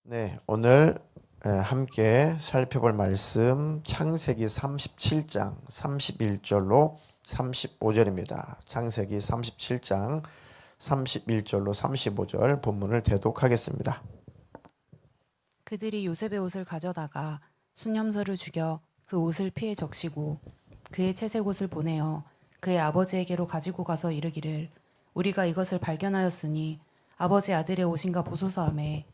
네, 오늘 함께 살펴볼 말씀 창세기 37장 31절로 35절입니다. 창세기 37장 31절로 35절 본문을 대독하겠습니다. 그들이 요셉의 옷을 가져다가 수념서를 죽여 그 옷을 피에 적시고 그의 채색 옷을 보내어 그의 아버지에게로 가지고 가서 이르기를 우리가 이것을 발견하였으니 아버지 아들의 옷인가 보소서 하매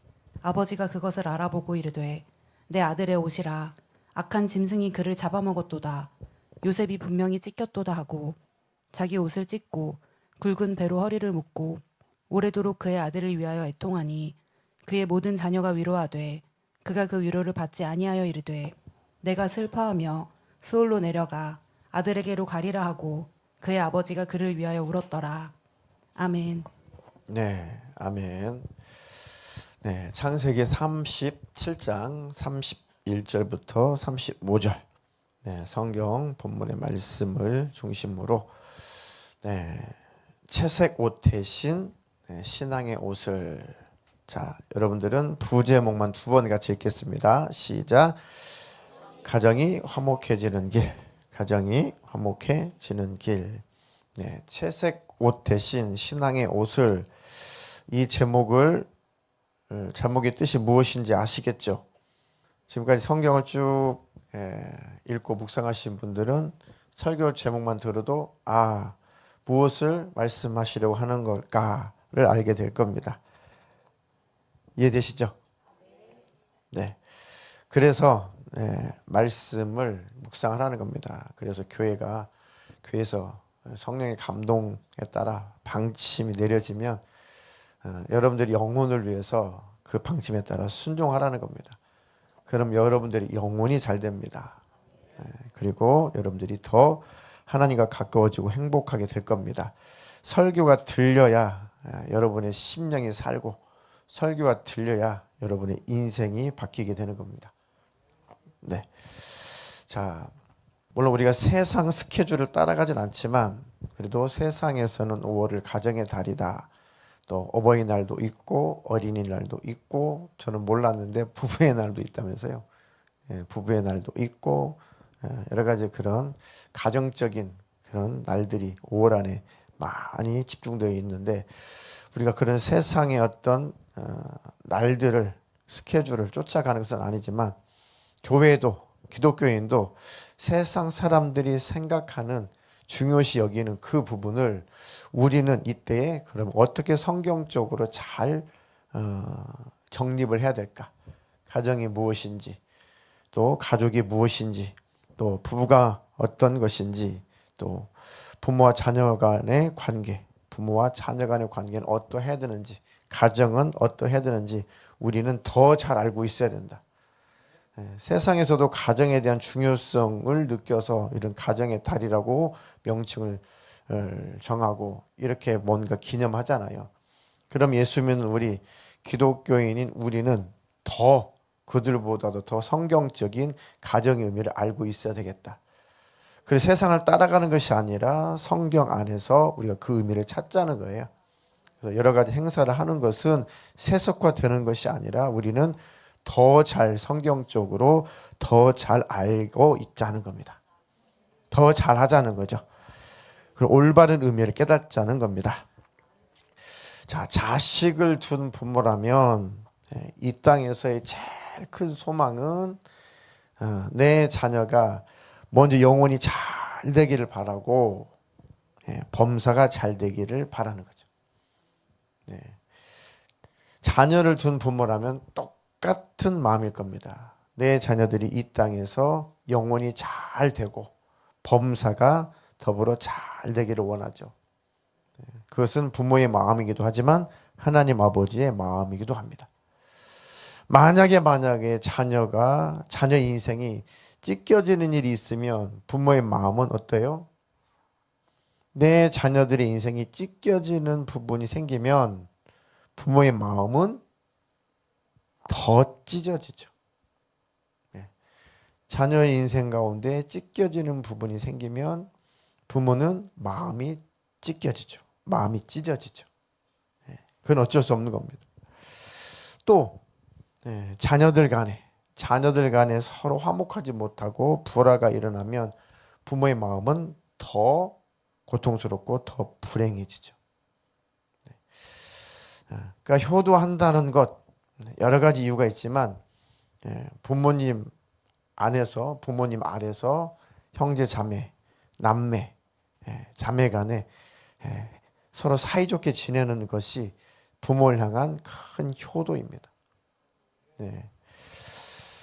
아버지가 그것을 알아보고 이르되 내 아들의 옷이라 악한 짐승이 그를 잡아먹었도다. 요셉이 분명히 찢겼도다 하고 자기 옷을 찢고 굵은 배로 허리를 묶고 오래도록 그의 아들을 위하여 애통하니 그의 모든 자녀가 위로하되 그가 그 위로를 받지 아니하여 이르되 내가 슬퍼하며 수올로 내려가 아들에게로 가리라 하고 그의 아버지가 그를 위하여 울었더라. 아멘. 네, 아멘. 네, 창세기 37장 31절부터 35절. 네, 성경 본문의 말씀을 중심으로 채색 옷 대신 신앙의 옷을. 자, 여러분들은 부제목만 두 번 같이 읽겠습니다. 시작. 가정이 화목해지는 길. 가정이 화목해지는 길. 네, 채색 옷 대신 신앙의 옷을. 이 제목의 뜻이 무엇인지 아시겠죠? 지금까지 성경을 쭉 읽고 묵상하신 분들은 설교 제목만 들어도 무엇을 말씀하시려고 하는 걸까를 알게 될 겁니다. 이해되시죠? 네. 그래서 말씀을 묵상하라는 겁니다. 그래서 교회에서 성령의 감동에 따라 방침이 내려지면 여러분들이 영혼을 위해서 그 방침에 따라 순종하라는 겁니다. 그럼 여러분들이 영혼이 잘 됩니다. 그리고 여러분들이 더 하나님과 가까워지고 행복하게 될 겁니다. 설교가 들려야 여러분의 심령이 살고, 설교가 들려야 여러분의 인생이 바뀌게 되는 겁니다. 네. 자, 물론 우리가 세상 스케줄을 따라가진 않지만 그래도 세상에서는 5월을 가정의 달이다. 또 어버이날도 있고 어린이날도 있고, 저는 몰랐는데 부부의 날도 있다면서요. 부부의 날도 있고 여러 가지 그런 가정적인 그런 날들이 5월 안에 많이 집중되어 있는데, 우리가 그런 세상의 어떤 날들을, 스케줄을 쫓아가는 것은 아니지만 교회도, 기독교인도 세상 사람들이 생각하는, 중요시 여기는 그 부분을 우리는 이때에 그럼 어떻게 성경적으로 잘 정립을 해야 될까? 가정이 무엇인지, 또 가족이 무엇인지, 또 부부가 어떤 것인지, 또 부모와 자녀 간의 관계, 부모와 자녀 간의 관계는 어떠해야 되는지, 가정은 어떠해야 되는지 우리는 더 잘 알고 있어야 된다. 세상에서도 가정에 대한 중요성을 느껴서 이런 가정의 달이라고 명칭을 정하고 이렇게 뭔가 기념하잖아요. 그럼 예수 믿는 우리 기독교인인 우리는 더 그들보다도 더 성경적인 가정의 의미를 알고 있어야 되겠다. 그래서 세상을 따라가는 것이 아니라 성경 안에서 우리가 그 의미를 찾자는 거예요. 그래서 여러 가지 행사를 하는 것은 세속화되는 것이 아니라 우리는 더 잘, 성경적으로 더 잘 알고 있자는 겁니다. 더 잘하자는 거죠. 그리고 올바른 의미를 깨닫자는 겁니다. 자, 자식을 둔 부모라면 이 땅에서의 제일 큰 소망은 내 자녀가 먼저 영혼이 잘 되기를 바라고 범사가 잘 되기를 바라는 거죠. 자녀를 둔 부모라면 똑같은 마음일 겁니다. 내 자녀들이 이 땅에서 영혼이 잘 되고 범사가 더불어 잘 되기를 원하죠. 그것은 부모의 마음이기도 하지만 하나님 아버지의 마음이기도 합니다. 만약에 자녀 인생이 찢겨지는 일이 있으면 부모의 마음은 어때요? 내 자녀들의 인생이 찢겨지는 부분이 생기면 부모의 마음은 더 찢어지죠. 자녀의 인생 가운데 찢겨지는 부분이 생기면 부모는 마음이 찢겨지죠. 마음이 찢어지죠. 그건 어쩔 수 없는 겁니다. 또 자녀들 간에 서로 화목하지 못하고 불화가 일어나면 부모의 마음은 더 고통스럽고 더 불행해지죠. 그러니까 효도한다는 것 여러 가지 이유가 있지만 부모님 아래서 형제 자매 남매 자매 간에 서로 사이좋게 지내는 것이 부모를 향한 큰 효도입니다.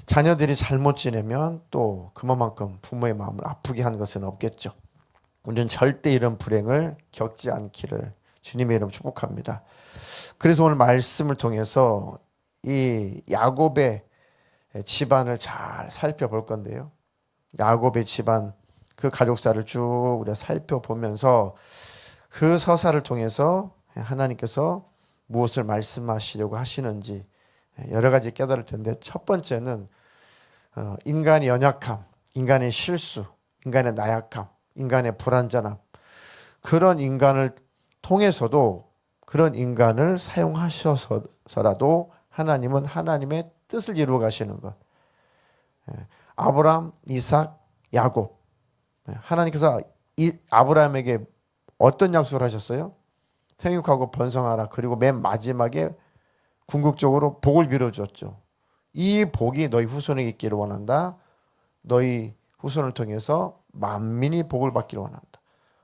자녀들이 잘못 지내면 또 그만큼 부모의 마음을 아프게 한 것은 없겠죠. 우리는 절대 이런 불행을 겪지 않기를 주님의 이름 축복합니다. 그래서 오늘 말씀을 통해서 이 야곱의 집안을 잘 살펴볼 건데요. 야곱의 집안 그 가족사를 쭉 우리가 살펴보면서 그 서사를 통해서 하나님께서 무엇을 말씀하시려고 하시는지 여러 가지 깨달을 텐데, 첫 번째는 인간의 연약함, 인간의 실수, 인간의 나약함, 인간의 불완전함, 그런 인간을 통해서도 그런 인간을 사용하셔서라도 하나님은 하나님의 뜻을 이루어 가시는 것. 아브라함, 이삭, 야곱. 하나님께서 아브라함에게 어떤 약속을 하셨어요? 생육하고 번성하라. 그리고 맨 마지막에 궁극적으로 복을 빌어주었죠. 이 복이 너희 후손에게 있기를 원한다. 너희 후손을 통해서 만민이 복을 받기를 원한다.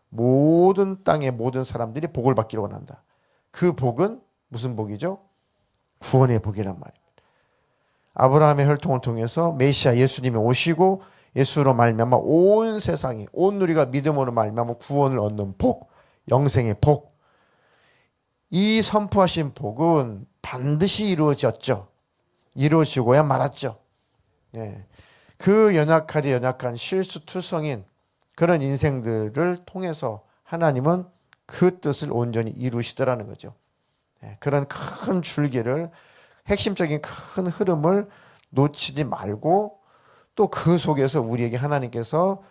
모든 땅의 모든 사람들이 복을 받기를 원한다. 그 복은 무슨 복이죠? 구원의 복이란 말입니다. 아브라함의 혈통을 통해서 메시아 예수님이 오시고 예수로 말미암아 온 세상이 온 누리가 믿음으로 말미암아 구원을 얻는 복, 영생의 복. 이 선포하신 복은 반드시 이루어졌죠. 이루어지고야 말았죠. 그 연약한 실수투성인 그런 인생들을 통해서 하나님은 그 뜻을 온전히 이루시더라는 거죠. 그런 큰 줄기를, 핵심적인 큰 흐름을 놓치지 말고 또 그 속에서 우리에게 하나님께서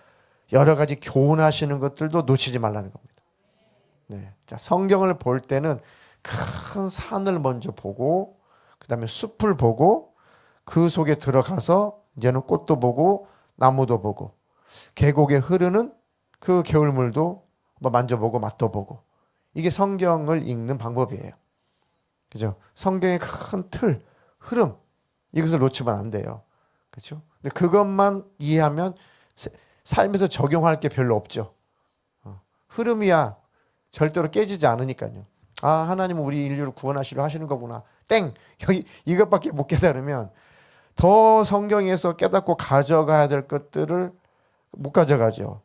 여러 가지 교훈하시는 것들도 놓치지 말라는 겁니다. 자, 성경을 볼 때는 큰 산을 먼저 보고 그 다음에 숲을 보고 그 속에 들어가서 이제는 꽃도 보고 나무도 보고 계곡에 흐르는 그 겨울물도 한번 만져보고 맛도 보고, 이게 성경을 읽는 방법이에요. 그죠? 성경의 큰 틀, 흐름, 이것을 놓치면 안 돼요. 그렇죠? 근데 그것만 이해하면 삶에서 적용할 게 별로 없죠. 흐름이야 절대로 깨지지 않으니까요. 아, 하나님은 우리 인류를 구원하시려 하시는 거구나. 땡! 여기 이것밖에 못 깨달으면 더 성경에서 깨닫고 가져가야 될 것들을 못 가져가죠.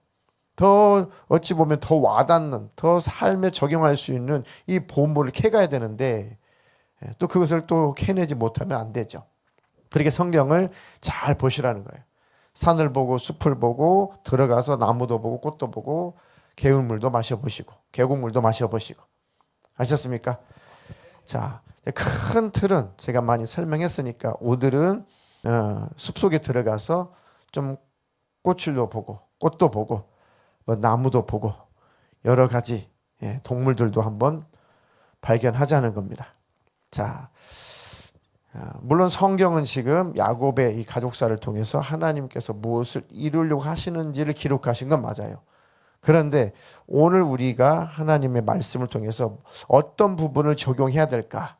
더 어찌 보면 더 와닿는, 더 삶에 적용할 수 있는 이 보물을 캐가야 되는데 또 그것을 또 캐내지 못하면 안 되죠. 그렇게 성경을 잘 보시라는 거예요. 산을 보고 숲을 보고 들어가서 나무도 보고 꽃도 보고 개울물도 마셔보시고 계곡물도 마셔보시고. 아셨습니까? 자, 큰 틀은 제가 많이 설명했으니까 오늘은 숲속에 들어가서 좀 꽃을도 보고 꽃도 보고 뭐 나무도 보고 여러 가지 동물들도 한번 발견하자는 겁니다. 자, 물론 성경은 지금 야곱의 이 가족사를 통해서 하나님께서 무엇을 이루려고 하시는지를 기록하신 건 맞아요. 그런데 오늘 우리가 하나님의 말씀을 통해서 어떤 부분을 적용해야 될까?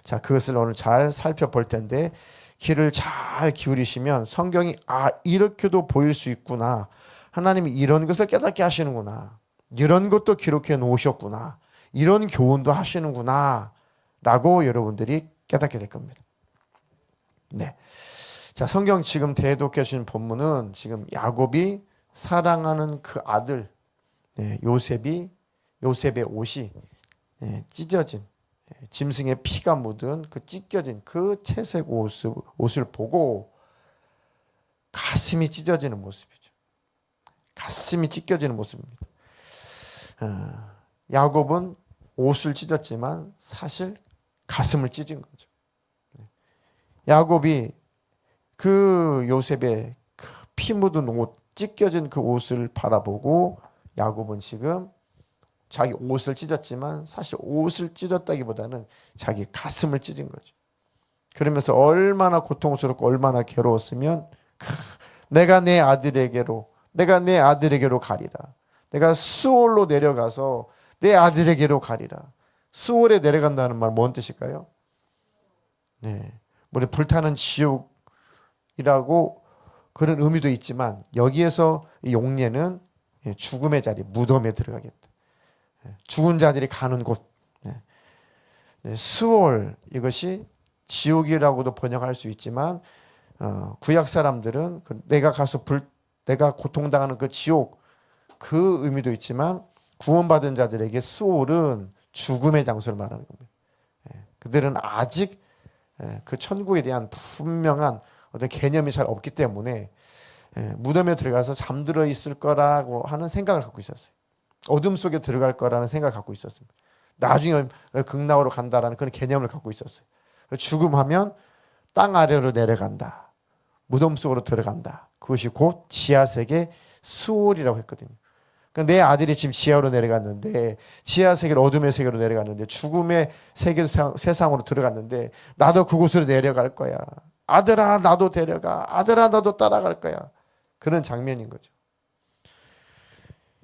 자, 그것을 오늘 잘 살펴볼 텐데, 귀를 잘 기울이시면 성경이 이렇게도 보일 수 있구나. 하나님이 이런 것을 깨닫게 하시는구나. 이런 것도 기록해 놓으셨구나. 이런 교훈도 하시는구나. 라고 여러분들이 깨닫게 될 겁니다. 자, 성경 지금 대독해 주신 본문은 지금 야곱이 사랑하는 그 아들 요셉의 옷이 찢어진, 짐승의 피가 묻은 그 찢겨진 그 채색 옷을 보고 가슴이 찢어지는 모습이죠. 가슴이 찢겨지는 모습입니다. 야곱은 옷을 찢었지만 사실 가슴을 찢은 거죠. 야곱이 그 요셉의 그 피 묻은 옷, 찢겨진 그 옷을 바라보고 야곱은 지금 자기 옷을 찢었지만 사실 옷을 찢었다기보다는 자기 가슴을 찢은 거죠. 그러면서 얼마나 고통스럽고 얼마나 괴로웠으면 내가 내 아들에게로 가리라. 내가 수올로 내려가서 내 아들에게로 가리라. 수올에 내려간다는 말 뭔 뜻일까요? 네, 우리 불타는 지옥이라고 그런 의미도 있지만 여기에서 이 용례는 죽음의 자리, 무덤에 들어가겠다. 죽은 자들이 가는 곳. 수올, 이것이 지옥이라고도 번역할 수 있지만 구약 사람들은 내가 고통당하는 그 지옥, 그 의미도 있지만 구원받은 자들에게 수올은 죽음의 장소를 말하는 겁니다. 그들은 아직 그 천국에 대한 분명한 어떤 개념이 잘 없기 때문에 무덤에 들어가서 잠들어 있을 거라고 하는 생각을 갖고 있었어요. 어둠 속에 들어갈 거라는 생각을 갖고 있었습니다. 나중에 극락으로 간다라는 그런 개념을 갖고 있었어요. 죽음하면 땅 아래로 내려간다. 무덤 속으로 들어간다. 그것이 곧 지하세계 수올이라고 했거든요. 그러니까 내 아들이 지금 지하로 내려갔는데, 지하세계로, 어둠의 세계로 내려갔는데, 죽음의 세상으로 들어갔는데 나도 그곳으로 내려갈 거야. 아들아 나도 데려가. 아들아 나도 따라갈 거야. 그런 장면인 거죠.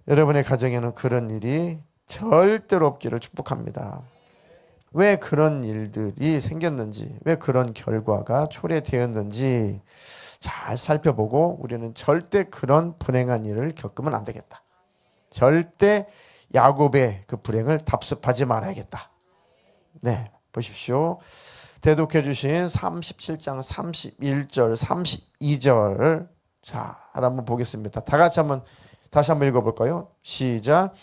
여러분의 가정에는 그런 일이 절대로 없기를 축복합니다. 왜 그런 일들이 생겼는지, 왜 그런 결과가 초래되었는지 잘 살펴보고 우리는 절대 그런 불행한 일을 겪으면 안 되겠다. 절대 야곱의 그 불행을 답습하지 말아야겠다. 네, 보십시오. 대독해 주신 37장 31절 32절 자, 한번 보겠습니다. 다 같이 다시 한번 읽어볼까요? 시작.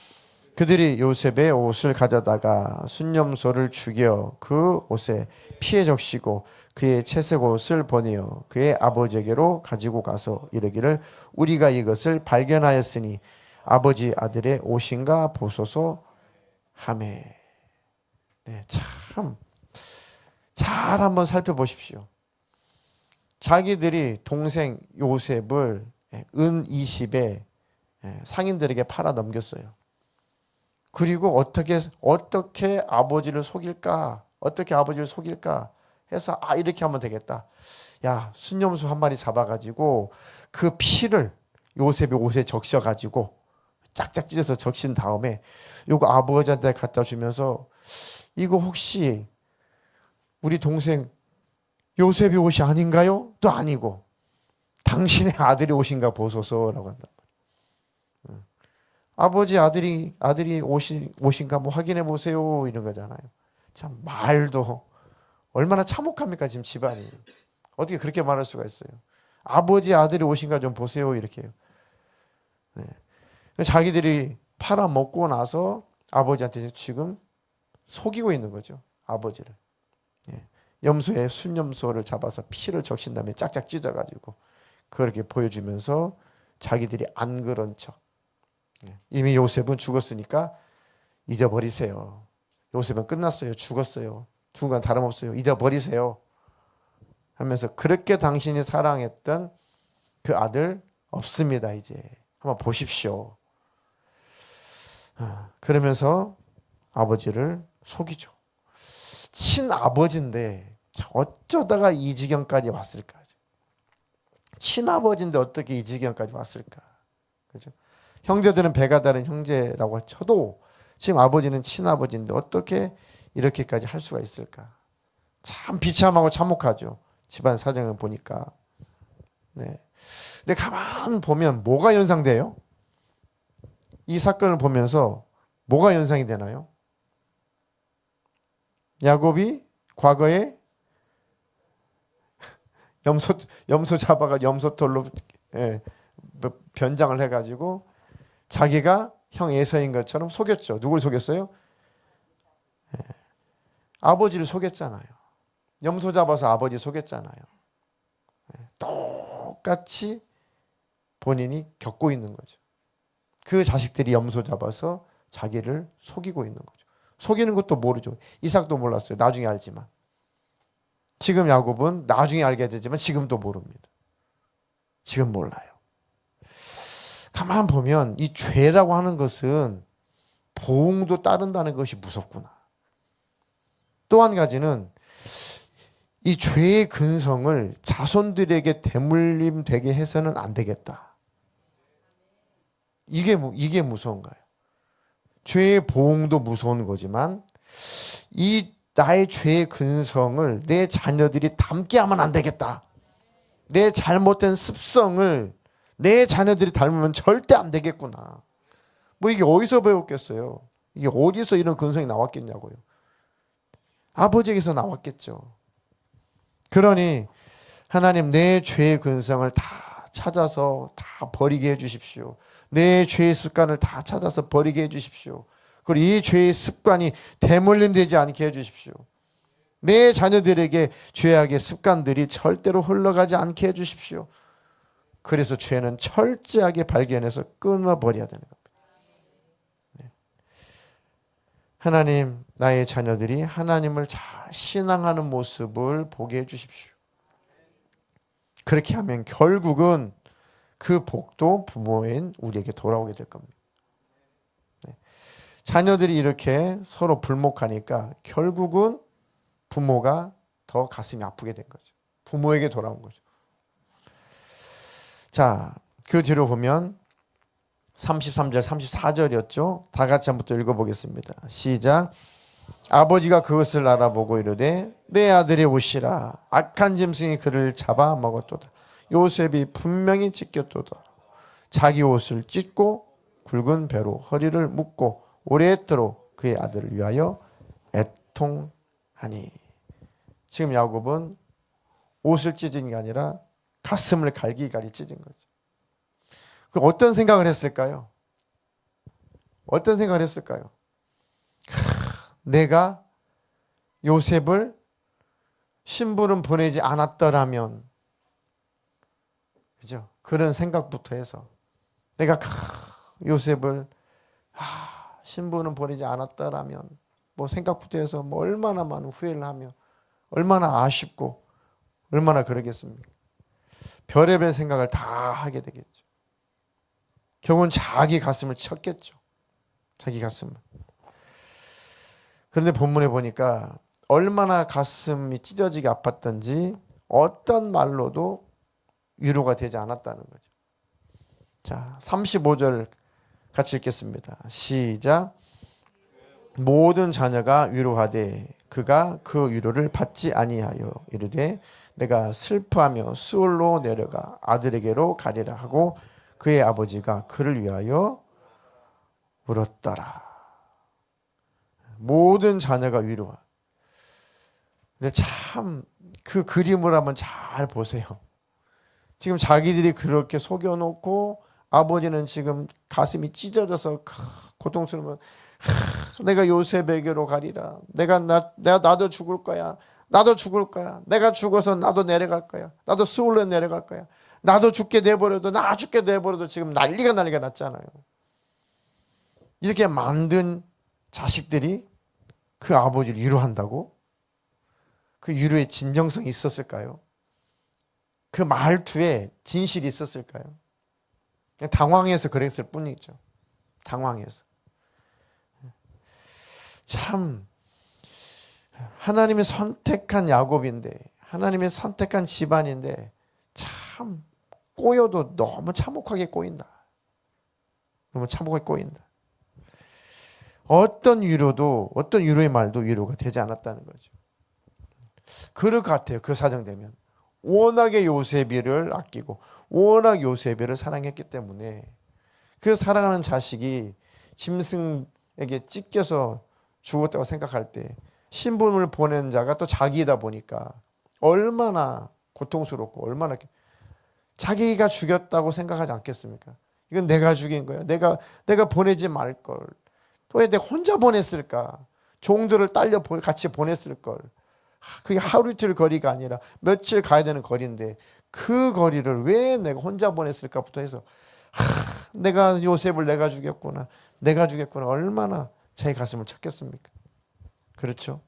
그들이 요셉의 옷을 가져다가 순념소를 죽여 그 옷에 피에 적시고 그의 채색 옷을 보내어 그의 아버지에게로 가지고 가서 이르기를 우리가 이것을 발견하였으니 아버지 아들의 옷인가 보소서 하매. 네, 참 잘 한번 살펴보십시오. 자기들이 동생 요셉을 은 20에 상인들에게 팔아 넘겼어요. 그리고 어떻게 아버지를 속일까? 어떻게 아버지를 속일까? 해서 이렇게 하면 되겠다. 야, 순념수 한 마리 잡아가지고 그 피를 요셉의 옷에 적셔가지고 짝짝 찢어서 적신 다음에 요거 아버지한테 갖다 주면서 이거 혹시 우리 동생 요셉의 옷이 아닌가요? 또 아니고 당신의 아들의 옷인가 보소서라고 한다. 아버지 아들이 옷인가 한번 확인해 보세요 이런 거잖아요. 참 말도 얼마나 참혹합니까 지금 집안이. 어떻게 그렇게 말할 수가 있어요. 아버지 아들의 옷인가 좀 보세요 이렇게요. 네. 자기들이 팔아먹고 나서 아버지한테 지금 속이고 있는 거죠. 아버지를. 염소에 순염소를 잡아서 피를 적신 다음에 짝짝 찢어가지고 그렇게 보여주면서 자기들이 안 그런 척. 이미 요셉은 죽었으니까 잊어버리세요. 요셉은 끝났어요. 죽었어요. 죽은 건 다름없어요. 잊어버리세요. 하면서 그렇게 당신이 사랑했던 그 아들 없습니다. 이제 한번 보십시오. 그러면서 아버지를 속이죠. 친아버지인데 어쩌다가 이 지경까지 왔을까? 친아버지인데 어떻게 이 지경까지 왔을까? 그죠? 형제들은 배가 다른 형제라고 쳐도 지금 아버지는 친아버지인데 어떻게 이렇게까지 할 수가 있을까? 참 비참하고 참혹하죠. 집안 사정을 보니까. 네. 근데 가만 보면 뭐가 연상돼요? 이 사건을 보면서 뭐가 연상이 되나요? 야곱이 과거에 염소 잡아가 염소털로 변장을 해가지고 자기가 형 에서인 것처럼 속였죠. 누굴 속였어요? 아버지를 속였잖아요. 염소 잡아서 아버지 속였잖아요. 똑같이 본인이 겪고 있는 거죠. 그 자식들이 염소 잡아서 자기를 속이고 있는 거죠. 속이는 것도 모르죠. 이삭도 몰랐어요. 나중에 알지만. 지금 야곱은 나중에 알게 되지만 지금도 모릅니다. 지금 몰라요. 가만 보면 이 죄라고 하는 것은 보응도 따른다는 것이 무섭구나. 또 한 가지는 이 죄의 근성을 자손들에게 대물림 되게 해서는 안 되겠다. 이게 무서운 거예요. 죄의 보응도 무서운 거지만 이 나의 죄의 근성을 내 자녀들이 닮게 하면 안 되겠다. 내 잘못된 습성을 내 자녀들이 닮으면 절대 안 되겠구나. 뭐 이게 어디서 배웠겠어요? 이게 어디서 이런 근성이 나왔겠냐고요. 아버지에게서 나왔겠죠. 그러니 하나님 내 죄의 근성을 다 찾아서 다 버리게 해주십시오. 내 죄의 습관을 다 찾아서 버리게 해주십시오. 그리고 이 죄의 습관이 대물림 되지 않게 해주십시오. 내 자녀들에게 죄악의 습관들이 절대로 흘러가지 않게 해주십시오. 그래서 죄는 철저하게 발견해서 끊어버려야 되는 겁니다. 네. 하나님, 나의 자녀들이 하나님을 잘 신앙하는 모습을 보게 해주십시오. 그렇게 하면 결국은 그 복도 부모인 우리에게 돌아오게 될 겁니다. 네. 자녀들이 이렇게 서로 불목하니까 결국은 부모가 더 가슴이 아프게 된 거죠. 부모에게 돌아온 거죠. 자, 그 뒤로 보면 33절, 34절이었죠. 다 같이 한번 또 읽어보겠습니다. 시작. 아버지가 그것을 알아보고 이르되 내 아들이 오시라. 악한 짐승이 그를 잡아 먹었도다. 요셉이 분명히 찢겼도다. 자기 옷을 찢고 굵은 배로 허리를 묶고 오랫도록 그의 아들을 위하여 애통하니. 지금 야곱은 옷을 찢은 게 아니라 가슴을 갈기갈기 찢은 거죠. 그럼 어떤 생각을 했을까요? 어떤 생각을 했을까요? 내가 요셉을 신부름 보내지 않았더라면, 그죠? 그런 생각부터 해서 내가 요셉을 신부는 보내지 않았더라면, 뭐 생각부터 해서 뭐 얼마나 많은 후회를 하며 얼마나 아쉽고 얼마나 그러겠습니까? 별의별 생각을 다 하게 되겠죠. 결국은 자기 가슴을 쳤겠죠. 자기 가슴을. 그런데 본문에 보니까 얼마나 가슴이 찢어지게 아팠던지 어떤 말로도 위로가 되지 않았다는 거죠. 자, 35절 같이 읽겠습니다. 시작. 모든 자녀가 위로하되 그가 그 위로를 받지 아니하여 이르되 내가 슬퍼하며 수월로 내려가 아들에게로 가리라 하고 그의 아버지가 그를 위하여 울었더라. 모든 자녀가 위로하. 근데 참 그 그림을 한번 잘 보세요. 지금 자기들이 그렇게 속여놓고 아버지는 지금 가슴이 찢어져서 고통스러우면 내가 요셉에게로 가리라. 나도 죽을 거야. 나도 죽을 거야. 내가 죽어서 나도 내려갈 거야. 나도 스올로 내려갈 거야. 나도 죽게 내버려도 나 죽게 내버려도 지금 난리가 났잖아요. 이렇게 만든 자식들이 그 아버지를 위로한다고? 그 위로의 진정성이 있었을까요? 그 말투에 진실이 있었을까요? 그냥 당황해서 그랬을 뿐이죠. 당황해서. 참 하나님의 선택한 야곱인데, 하나님의 선택한 집안인데 참 꼬여도 너무 참혹하게 꼬인다. 너무 참혹하게 꼬인다. 어떤 위로도, 어떤 위로의 말도 위로가 되지 않았다는 거죠. 그럴 것 같아요. 그 사정되면. 워낙에 요셉이를 아끼고 워낙 요셉이를 사랑했기 때문에 그 사랑하는 자식이 짐승에게 찢겨서 죽었다고 생각할 때 신분을 보낸 자가 또 자기이다 보니까 얼마나 고통스럽고 얼마나 자기가 죽였다고 생각하지 않겠습니까? 이건 내가 죽인 거야. 내가 보내지 말걸. 또 왜 내가 혼자 보냈을까? 종들을 딸려 같이 보냈을걸. 그게 하루 이틀 거리가 아니라 며칠 가야 되는 거리인데 그 거리를 왜 내가 혼자 보냈을까부터 해서 내가 요셉을 내가 죽였구나. 얼마나 제 가슴을 쳤겠습니까? 그렇죠?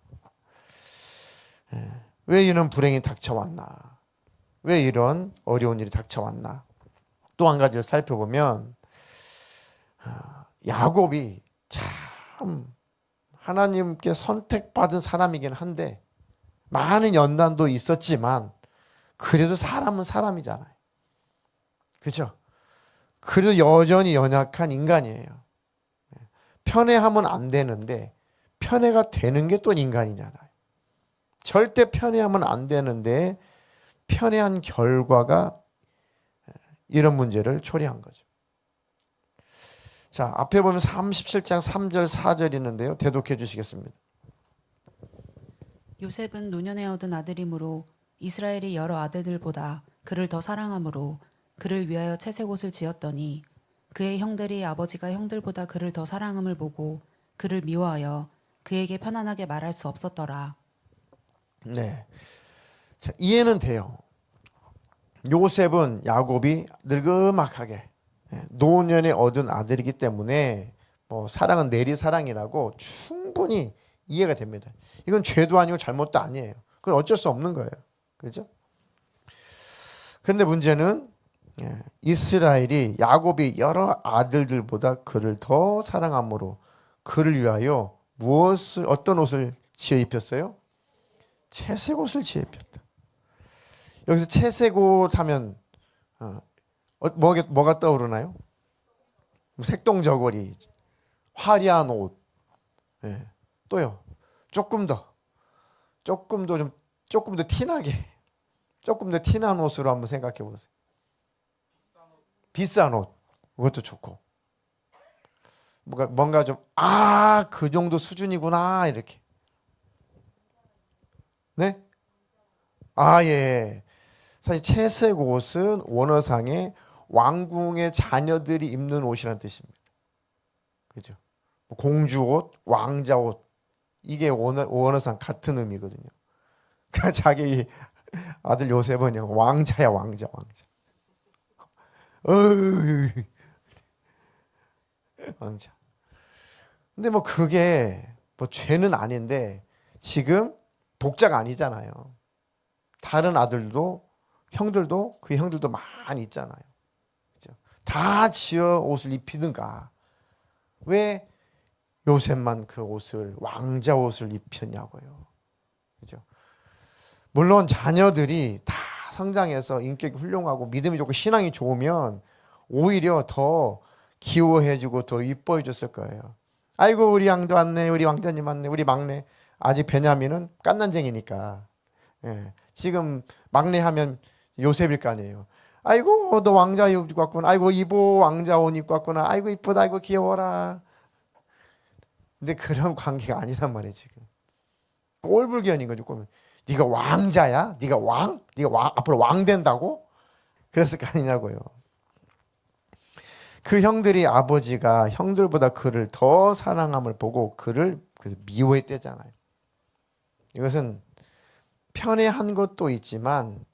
왜 이런 불행이 닥쳐왔나? 왜 이런 어려운 일이 닥쳐왔나? 또 한 가지를 살펴보면 야곱이 참 하나님께 선택받은 사람이긴 한데 많은 연단도 있었지만 그래도 사람은 사람이잖아요. 그렇죠? 그래도 여전히 연약한 인간이에요. 편애하면 안 되는데 편애가 되는 게 또 인간이잖아요. 절대 편애하면 안 되는데 편애한 결과가 이런 문제를 초래한 거죠. 자, 앞에 보면 37장 3절 4절 있는데요. 대독해 주시겠습니다. 요셉은 노년에 얻은 아들이므로 이스라엘이 여러 아들들보다 그를 더 사랑하므로 그를 위하여 채색옷을 지었더니 그의 형들이 아버지가 형들보다 그를 더 사랑함을 보고 그를 미워하여 그에게 편안하게 말할 수 없었더라. 네. 자, 이해는 돼요. 요셉은 야곱이 늙음막하게 노년에 얻은 아들이기 때문에 뭐 사랑은 내리 사랑이라고 충분히 이해가 됩니다. 이건 죄도 아니고 잘못도 아니에요. 그건 어쩔 수 없는 거예요. 그렇죠? 근데 문제는 이스라엘이 야곱이 여러 아들들보다 그를 더 사랑함으로 그를 위하여 어떤 옷을 지어 입혔어요? 채색옷을 지어 입혔다. 여기서 채색옷 하면 뭐가 떠오르나요? 색동저고리, 화려한 옷, 또요. 조금 더 티나게, 조금 더 티난 옷으로 한번 생각해 보세요. 비싼 옷, 그것도 좋고, 뭔가 좀 그 정도 수준이구나 이렇게. 네? 예. 사실 채색 옷은 원어상에 왕궁의 자녀들이 입는 옷이라는 뜻입니다. 그죠? 공주 옷, 왕자 옷 이게 원어상 같은 의미거든요. 그러니까 자기 아들 요셉은 왕자야, 왕자. 왕자. 근데 뭐 그게 뭐 죄는 아닌데 지금 독자가 아니잖아요. 다른 아들도 형들도 그 형들도 많이 있잖아요. 그렇죠? 다 지어 옷을 입히든가 왜 요셉만 그 옷을 왕자 옷을 입혔냐고요. 그렇죠? 물론 자녀들이 다 성장해서 인격이 훌륭하고 믿음이 좋고 신앙이 좋으면 오히려 더 기호해주고 더 이뻐해줬을 거예요. 아이고 우리 양도 왔네, 우리 왕자님 왔네, 우리 막내. 아직 베냐민은 깐난쟁이니까 지금 막내 하면 요셉일 거 아니에요. 아이고 너 왕자 옷 입고 왔구나. 아이고 이보 왕자 옷 입고 왔구나. 아이고 이쁘다. 아이고 귀여워라. 근데 그런 관계가 아니란 말이에요. 지금 꼴불견인 거죠. 꼴불. 네가 왕자야? 네가 앞으로 왕 된다고? 그랬을 거 아니냐고요. 그 형들이 아버지가 형들보다 그를 더 사랑함을 보고 그를 그래서 미워했대잖아요. 이것은 편애한 것도 있지만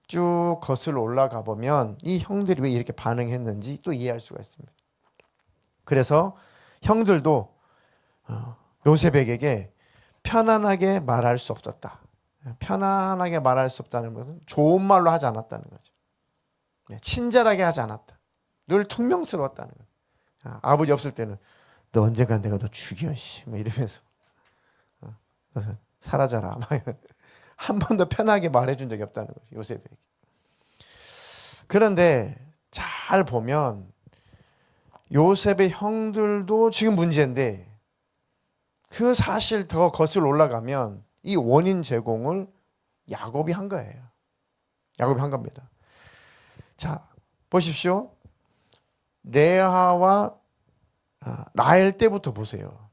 쭉 거슬러 올라가 보면 이 형들이 왜 이렇게 반응했는지 또 이해할 수가 있습니다. 그래서 형들도 요셉에게 편안하게 말할 수 없었다. 편안하게 말할 수 없다는 것은 좋은 말로 하지 않았다는 거죠. 친절하게 하지 않았다. 늘 퉁명스러웠다는 거예요. 아버지 없을 때는 너 언젠간 내가 너 죽여 뭐 이러면서 사라져라. 한 번도 편하게 말해준 적이 없다는 거죠. 요셉에게. 그런데 잘 보면 요셉의 형들도 지금 문제인데 그 사실 더 거슬러 올라가면 이 원인 제공을 야곱이 한 거예요. 야곱이 한 겁니다. 자, 보십시오. 레아와 라헬 때부터 보세요.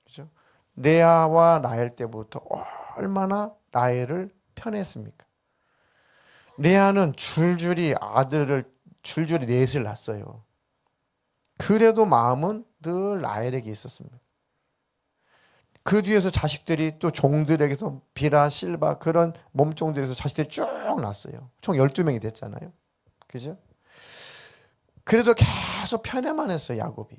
그렇죠? 레아와 라헬 때부터 얼마나 라헬을 편했습니까? 레아는 줄줄이 넷을 낳았어요. 그래도 마음은 늘 라헬에게 있었습니다. 그 뒤에서 자식들이 또 종들에게서 비라, 실바 그런 몸종들에서 자식들이 쭉 낳았어요. 총 12명이 됐잖아요. 그죠? 그래도 계속 편애만 했어요, 야곱이.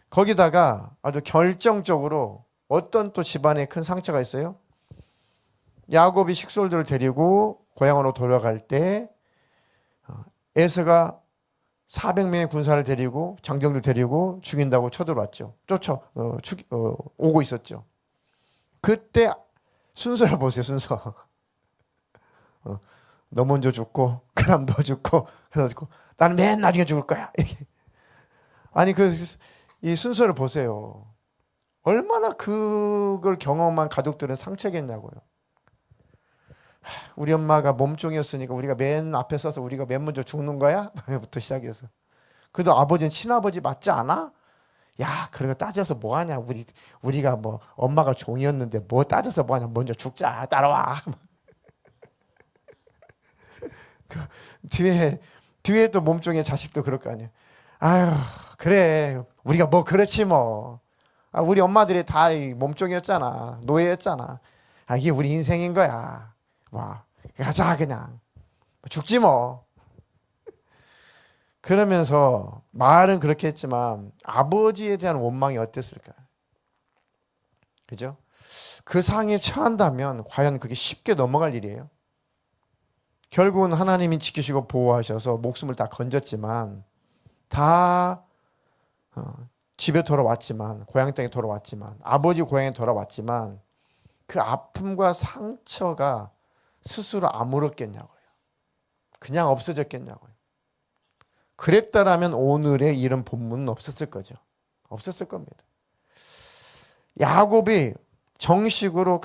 거기다가 아주 결정적으로 어떤 또 집안에 큰 상처가 있어요. 야곱이 식솔들을 데리고 고향으로 돌아갈 때 에서가 400명의 군사를 데리고 장정들 데리고 죽인다고 쳐들어왔죠. 오고 있었죠. 그때 순서를 보세요. 순서. 너 먼저 죽고 그다음 너 죽고 그다음 죽고 나는 맨 나중에 죽을 거야. 아니 이 순서를 보세요. 얼마나 그걸 경험한 가족들은 상처겠냐고요. 우리 엄마가 몸종이었으니까 우리가 맨 앞에 서서 우리가 맨 먼저 죽는 거야? 부터 시작해서. 그래도 아버지는 친아버지 맞지 않아? 야, 그런 거 따져서 뭐 하냐? 우리가 뭐 엄마가 종이었는데 뭐 따져서 뭐 하냐? 먼저 죽자. 따라와. 뒤에 또 몸종의 자식도 그럴 거 아니야. 아유, 그래. 우리가 뭐 그렇지 뭐. 우리 엄마들이 다 몸종이었잖아. 노예였잖아. 이게 우리 인생인 거야. 와, 가자 그냥. 죽지 뭐. 그러면서 말은 그렇게 했지만 아버지에 대한 원망이 어땠을까? 그죠? 그 상황에 처한다면 과연 그게 쉽게 넘어갈 일이에요? 결국은 하나님이 지키시고 보호하셔서 목숨을 다 건졌지만 다 집에 돌아왔지만 고향 땅에 돌아왔지만 아버지 고향에 돌아왔지만 그 아픔과 상처가 스스로 아물었겠냐고요. 그냥 없어졌겠냐고요. 그랬다라면 오늘의 이런 본문은 없었을 거죠. 없었을 겁니다. 야곱이 정식으로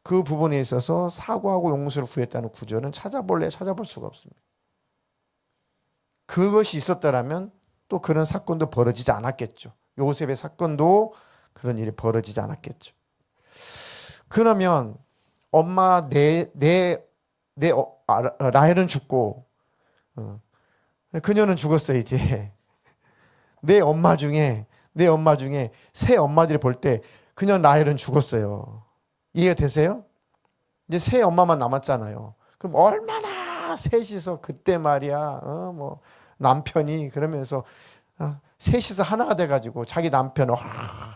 그 부분에 있어서 사과하고 용서를 구했다는 구절은 찾아볼 수가 없습니다. 그것이 있었다라면 또 그런 사건도 벌어지지 않았겠죠. 요셉의 사건도 그런 일이 벌어지지 않았겠죠. 그러면 엄마 라헬은 죽고 그녀는 죽었어요. 이제 내 엄마 중에 새 엄마들이 볼 때 그녀 라헬은 죽었어요. 이해가 되세요? 이제 새 엄마만 남았잖아요. 그럼 얼마나 셋이서 그때 말이야 뭐 남편이 그러면서 셋이서 하나가 돼가지고 자기 남편을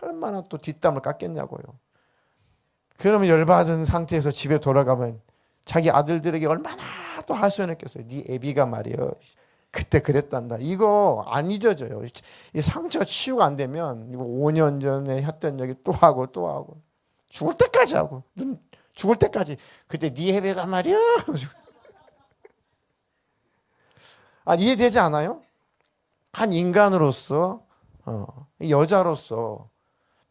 얼마나 또 뒷담을 깎겠냐고요. 그러면 열받은 상태에서 집에 돌아가면 자기 아들들에게 얼마나 또 하소연했겠어요. 네 애비가 말이요 그때 그랬단다. 이거 안 잊어져요. 이 상처가 치유가 안 되면 이거 5년 전에 했던 얘기 또 하고 죽을 때까지 하고 죽을 때까지 그때 네 애비가 말이야. 이해되지 않아요? 한 인간으로서 여자로서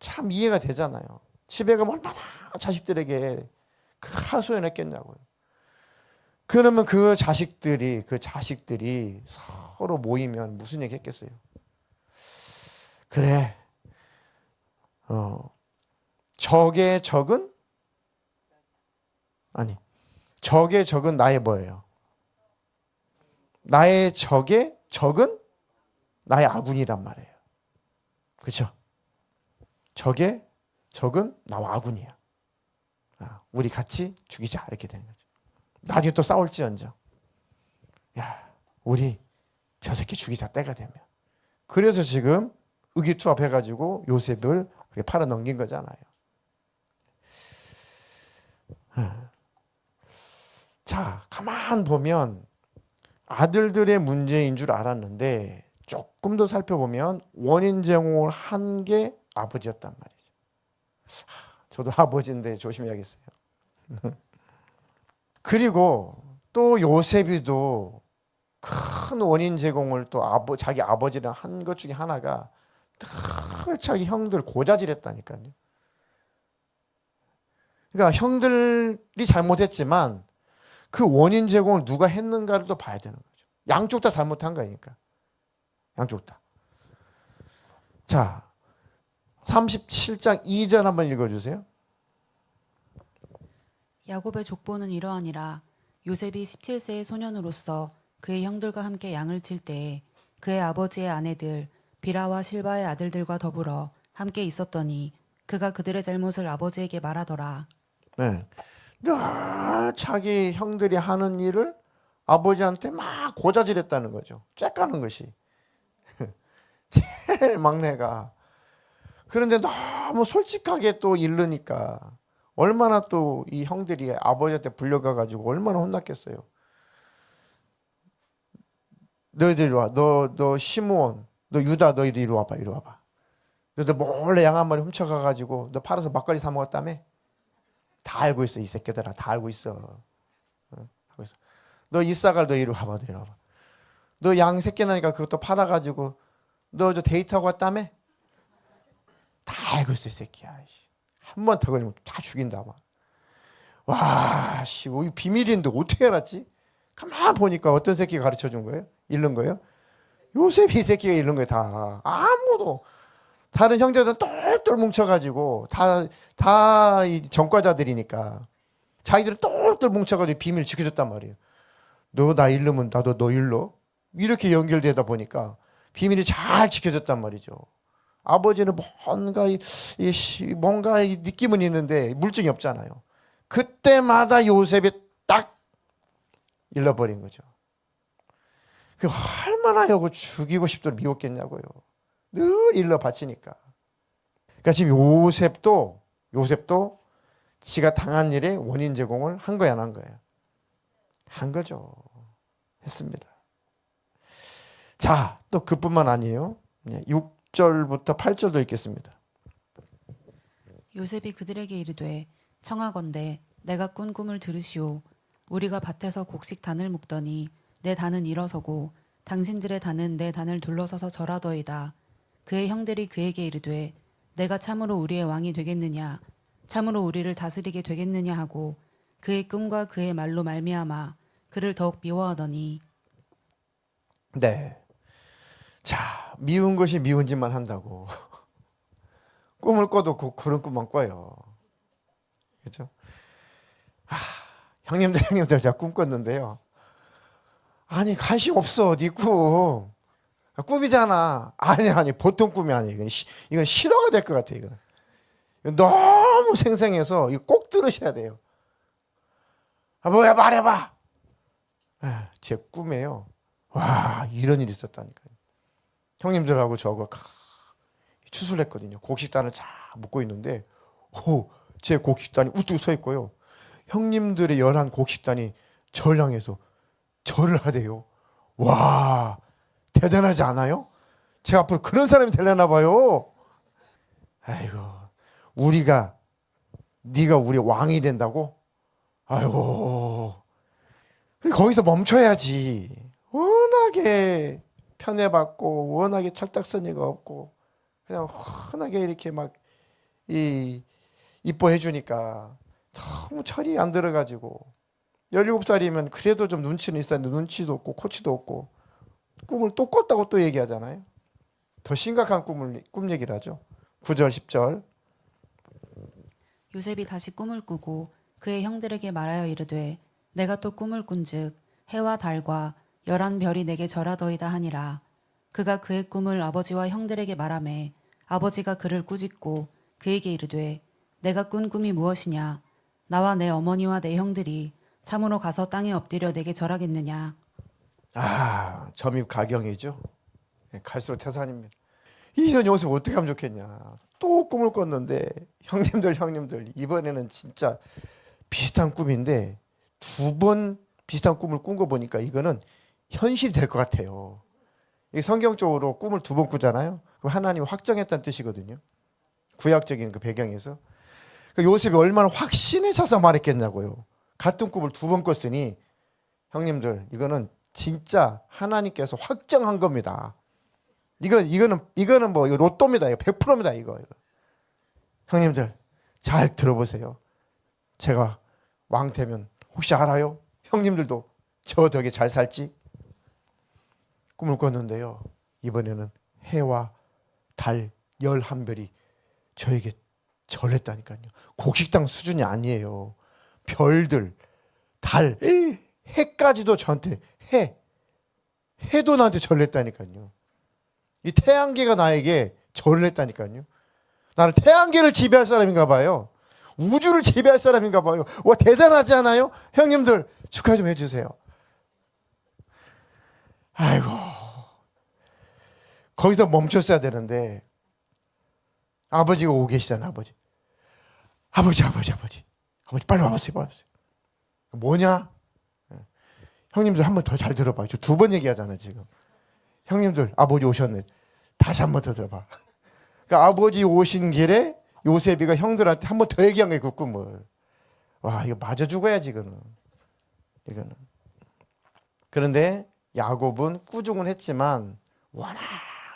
참 이해가 되잖아요. 집에 가면 얼마나 자식들에게 하소연했겠냐고요. 그러면 그 자식들이 서로 모이면 무슨 얘기 했겠어요? 그래. 적의 적은 나의 뭐예요? 나의 적의 적은 나의 아군이란 말이에요. 그렇죠? 적의 적은 나와 아군이야. 우리 같이 죽이자 이렇게 되는 거죠. 나중에 또 싸울지언정. 야, 우리 저 새끼 죽이자 때가 되면. 그래서 지금 의기투합해가지고 요셉을 팔아 넘긴 거잖아요. 자, 가만 보면 아들들의 문제인 줄 알았는데 조금 더 살펴보면 원인 제공을 한 게 아버지였단 말이죠. 저도 아버지인데 조심해야겠어요. 그리고 또 요셉이도 큰 원인 제공을 또 자기 아버지랑 한 것 중에 하나가 늘 자기 형들 고자질했다니까요. 그러니까 형들이 잘못했지만 그 원인 제공을 누가 했는가를 또 봐야 되는 거죠. 양쪽 다 잘못한 거니까. 양쪽 다. 자, 37장 2절 한번 읽어주세요. 야곱의 족보는 이러하니라. 요셉이 17세의 소년으로서 그의 형들과 함께 양을 칠 때에 그의 아버지의 아내들 비라와 실바의 아들들과 더불어 함께 있었더니 그가 그들의 잘못을 아버지에게 말하더라. 네. 늘 자기 형들이 하는 일을 아버지한테 막 고자질했다는 거죠. 쬐까는 것이. 제일 막내가. 그런데 너무 솔직하게 또 이르니까 얼마나 또 이 형들이 아버지한테 불려가가지고 얼마나 혼났겠어요. 너희들 이리 와. 너 시므온, 너 유다 너희들 이리 와봐. 너희들 몰래 양 한 마리 훔쳐가가지고 너 팔아서 막걸리 사 먹었다며? 다 알고 있어. 이 새끼들아 다 알고 있어. 하고 있어. 너 이사갈 너 이리 와봐. 이리 와봐. 너 양 새끼 나니까 그것도 팔아가지고 너 저 데이트하고 왔다며? 다 알고 있어 이 새끼야. 한 번 더 걸리면 다 죽인다 막. 와, 씨, 이 비밀인데 어떻게 알았지? 가만 보니까 어떤 새끼가 가르쳐 준 거예요? 잃는 거예요? 요셉이 이 새끼가 잃는 거예요 다. 아무도 다른 형제들은 똘똘 뭉쳐가지고 다 이 전과자들이니까 자기들은 똘똘 뭉쳐가지고 비밀 지켜줬단 말이에요. 너 나 잃으면 나도 너 잃러? 이렇게 연결되다 보니까 비밀이 잘 지켜졌단 말이죠. 아버지는 뭔가 이 느낌은 있는데 물증이 없잖아요. 그때마다 요셉이 딱 잃어버린 거죠. 그 얼마나 여고 죽이고 싶도록 미웠겠냐고요. 늘 일러 바치니까. 그러니까 지금 요셉도 지가 당한 일에 원인 제공을 한 거야, 안 한 거예요? 한 거죠. 했습니다. 자, 또 그뿐만 아니에요. 6절부터 8절도 읽겠습니다. 요셉이 그들에게 이르되 청하건대 내가 꾼 꿈을 들으시오. 우리가 밭에서 곡식 단을 묶더니 내 단은 일어서고 당신들의 단은 내 단을 둘러서서 절하더이다. 그의 형들이 그에게 이르되 내가 참으로 우리의 왕이 되겠느냐 참으로 우리를 다스리게 되겠느냐 하고 그의 꿈과 그의 말로 말미암아 그를 더욱 미워하더니. 네. 자, 미운 것이 미운 짓만 한다고. 꿈을 꿔도 그런 꿈만 꿔요. 그렇죠? 형님들 제가 꿈 꿨는데요. 아니 관심 없어 네 꿈. 꿈이잖아. 아니 보통 꿈이 아니에요. 이건 실화가 될 것 같아. 이건 너무 생생해서 이거 꼭 들으셔야 돼요. 뭐야 말해봐. 제 꿈에요. 와 이런 일이 있었다니까요. 형님들하고 저하고 추술했거든요. 곡식단을 쫙 묶고 있는데 제 곡식단이 우뚝 서 있고요. 형님들의 11 곡식단이 저를 향해서 절을 하대요. 와 대단하지 않아요? 제가 앞으로 그런 사람이 되려나 봐요. 아이고 네가 우리 왕이 된다고? 아이고 거기서 멈춰야지. 워낙에 편애받고 워낙에 철딱서니가 없고 그냥 흔하게 이렇게 막 이뻐해 주니까 너무 철이 안 들어가지고 17살이면 그래도 좀 눈치는 있었는데 눈치도 없고 코치도 없고 꿈을 또 꿨다고 또 얘기하잖아요. 더 심각한 꿈 얘기를 하죠. 9절 10절. 요셉이 다시 꿈을 꾸고 그의 형들에게 말하여 이르되 내가 또 꿈을 꾼즉 해와 달과 11별이 내게 절하더이다 하니라. 그가 그의 꿈을 아버지와 형들에게 말하매 아버지가 그를 꾸짖고 그에게 이르되 내가 꾼 꿈이 무엇이냐 나와 내 어머니와 내 형들이 참으로 가서 땅에 엎드려 내게 절하겠느냐. 점입 가경이죠. 갈수록 태산입니다. 이런 요셉 어떻게 하면 좋겠냐. 또 꿈을 꿨는데 형님들 이번에는 진짜 비슷한 꿈인데 2번 비슷한 꿈을 꾼 거 보니까 이거는 현실이 될 것 같아요. 이게 성경적으로 꿈을 2번 꾸잖아요. 그럼 하나님이 확정했다는 뜻이거든요. 구약적인 그 배경에서. 그러니까 요셉이 얼마나 확신에 차서 말했겠냐고요. 같은 꿈을 2번 꿨으니 형님들 이거는 진짜 하나님께서 확정한 겁니다. 이거는 뭐 로또입니다. 이거 100%입니다. 이거. 형님들 잘 들어보세요. 제가 왕 되면 혹시 알아요? 형님들도 저 덕에 잘 살지? 꿈을 꿨는데요. 이번에는 해와 달 11별이 저에게 절했다니까요. 곡식당 수준이 아니에요. 별들, 달, 해까지도 저한테 해도 나한테 절했다니까요. 이 태양계가 나에게 절을 했다니까요. 나는 태양계를 지배할 사람인가 봐요. 우주를 지배할 사람인가 봐요. 와 대단하지 않아요? 형님들 축하 좀 해주세요. 아이고 거기서 멈췄어야 되는데 아버지가 오고 계시잖아. 아버지 빨리 와보세요. 뭐냐? 형님들 한 번 더 잘 들어봐요. 저 2번 얘기하잖아요 지금. 형님들 아버지 오셨네. 다시 한 번 더 들어봐. 그러니까 아버지 오신 길에 요셉이가 형들한테 한 번 더 얘기한 거예요. 그 꿈을. 와, 이거 맞아 죽어야지 이거는. 그런데 야곱은 꾸중은 했지만 워낙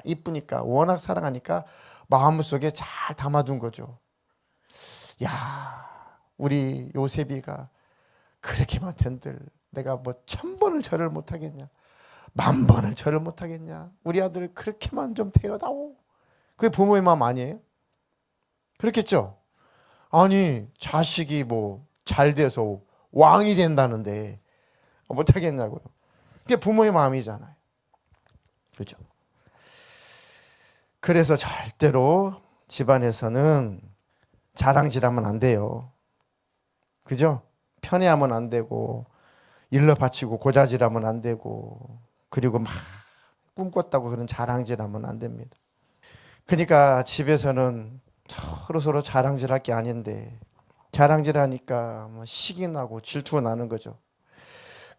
이쁘니까, 워낙 사랑하니까 마음속에 잘 담아둔 거죠. 야, 우리 요셉이가 그렇게만 된들 내가 뭐 1000번을 절을 못하겠냐, 10,000번을 절을 못하겠냐, 우리 아들 그렇게만 좀 되어다오. 그게 부모의 마음 아니에요? 그렇겠죠? 아니, 자식이 뭐 잘 돼서 왕이 된다는데 못하겠냐고요. 그게 부모의 마음이잖아요. 그죠? 그래서 절대로 집안에서는 자랑질하면 안 돼요. 그죠? 편애하면 안 되고, 일러 바치고 고자질하면 안 되고, 그리고 막 꿈꿨다고 그런 자랑질하면 안 됩니다. 그러니까 집에서는 서로 자랑질할 게 아닌데 자랑질하니까 뭐 시기 나고 질투가 나는 거죠.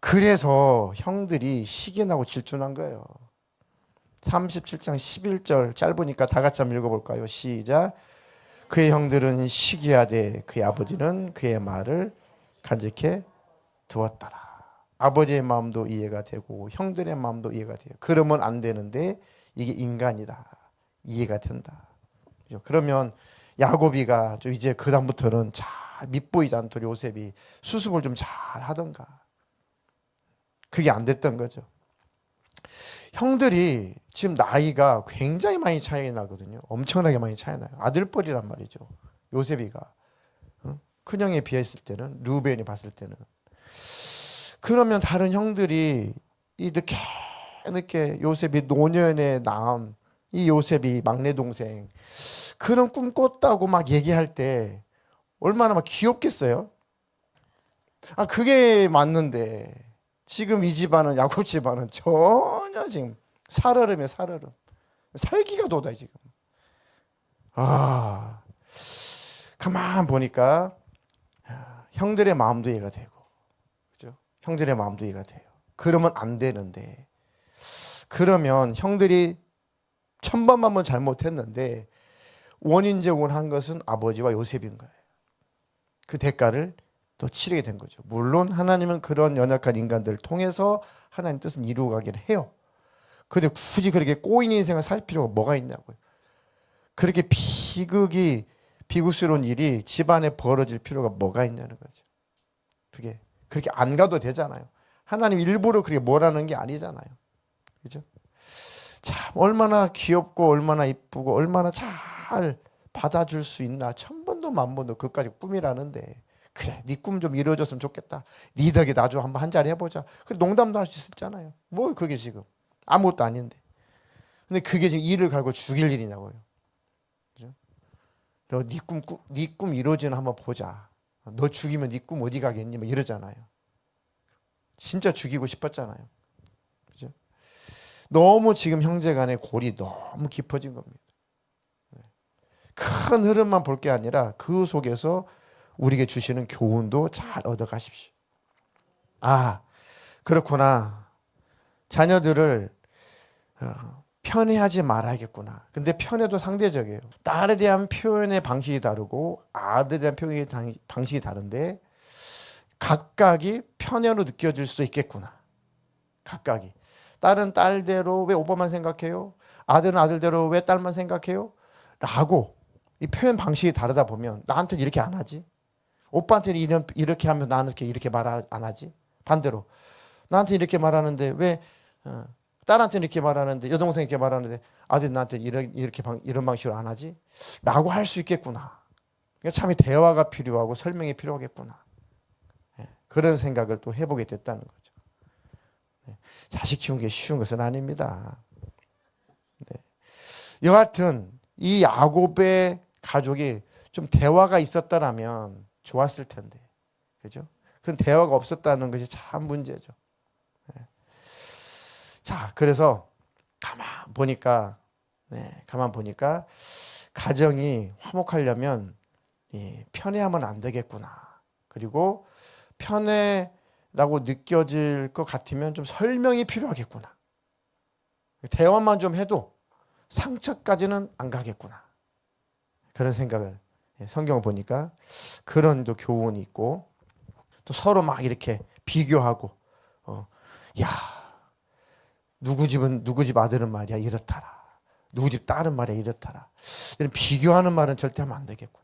그래서 형들이 시기 나고 질투난 거예요. 37장 11절 짧으니까 다 같이 한번 읽어볼까요? 시작. 그의 형들은 시기하되 그의 아버지는 그의 말을 간직해 두었더라. 아버지의 마음도 이해가 되고 형들의 마음도 이해가 돼요. 그러면 안 되는데 이게 인간이다. 이해가 된다. 그러면 야곱이가 좀 이제 그 다음부터는 잘 밉보이지 않도록 요셉이 수습을 좀 잘 하던가. 그게 안 됐던 거죠. 형들이 지금 나이가 굉장히 많이 차이 나거든요. 엄청나게 많이 차이 나요. 아들뻘이란 말이죠. 요셉이가 큰형에 비했을 때는, 루벤이 봤을 때는. 그러면 다른 형들이 이 늦게 요셉이 노년에 낳은 이 요셉이 막내 동생 그런 꿈 꿨다고 막 얘기할 때 얼마나 막 귀엽겠어요? 아, 그게 맞는데 지금 이 집안은, 야곱 집안은 전혀 지금 살얼음이에요. 살얼음. 살기가 돋아 지금. 아, 가만 보니까 형들의 마음도 이해가 되고, 그죠? 형들의 마음도 이해가 돼요. 그러면 안 되는데, 그러면 형들이 1000번만 잘못했는데 원인 제공을 한 것은 아버지와 요셉인 거예요. 그 대가를 또 치르게 된 거죠. 물론 하나님은 그런 연약한 인간들을 통해서 하나님 뜻은 이루어가긴 해요. 근데 굳이 그렇게 꼬인 인생을 살 필요가 뭐가 있냐고요. 그렇게 비극스러운 일이 집안에 벌어질 필요가 뭐가 있냐는 거죠. 그게 그렇게 안 가도 되잖아요. 하나님 일부러 그렇게 뭐라는 게 아니잖아요. 그죠? 참 얼마나 귀엽고 얼마나 이쁘고 얼마나 잘 받아줄 수 있나. 1000번도 10,000번도 그까지 꿈이라는데, 그래 네 꿈 좀 이루어졌으면 좋겠다, 네 덕에 나도 한번 한 자리 해보자. 그 농담도 할 수 있었잖아요. 뭐 그게 지금 아무것도 아닌데. 근데 그게 지금 이를 갈고 죽일 일이냐고요. 그죠? 네 꿈 이루어지는 한번 보자. 너 죽이면 네 꿈 어디 가겠니? 뭐 이러잖아요. 진짜 죽이고 싶었잖아요. 그죠? 너무 지금 형제간의 골이 너무 깊어진 겁니다. 큰 흐름만 볼 게 아니라 그 속에서 우리에게 주시는 교훈도 잘 얻어가십시오. 아, 그렇구나. 자녀들을 편애하지 말아야겠구나. 근데 편애도 상대적이에요. 딸에 대한 표현의 방식이 다르고 아들에 대한 표현의 방식이 다른데 각각이 편애로 느껴질 수 있겠구나. 각각이. 딸은 딸대로 왜 오빠만 생각해요? 아들은 아들대로 왜 딸만 생각해요? 라고 이 표현 방식이 다르다 보면 나한테는 이렇게 안 하지. 오빠한테는 이렇게 하면 나는 이렇게 말 안 하지. 반대로 나한테 이렇게 말하는데 왜 딸한테는 이렇게 말하는데, 여동생 이렇게 말하는데 아들 나한테 이런 방식으로 안 하지? 라고 할 수 있겠구나. 참 대화가 필요하고 설명이 필요하겠구나. 그런 생각을 또 해보게 됐다는 거죠. 자식 키우는 게 쉬운 것은 아닙니다. 여하튼 이 야곱의 가족이 좀 대화가 있었다라면 좋았을 텐데, 그죠? 그런 대화가 없었다는 것이 참 문제죠. 자, 그래서 가만 보니까 가정이 화목하려면 편애하면 안 되겠구나. 그리고 편애라고 느껴질 것 같으면 좀 설명이 필요하겠구나. 대화만 좀 해도 상처까지는 안 가겠구나. 그런 생각을, 성경을 보니까 그런 또 교훈이 있고, 또 서로 막 이렇게 비교하고 야 누구 집 아들은 말이야 이렇다라. 누구 집 딸은 말이야 이렇다라. 이런 비교하는 말은 절대 하면 안 되겠구나.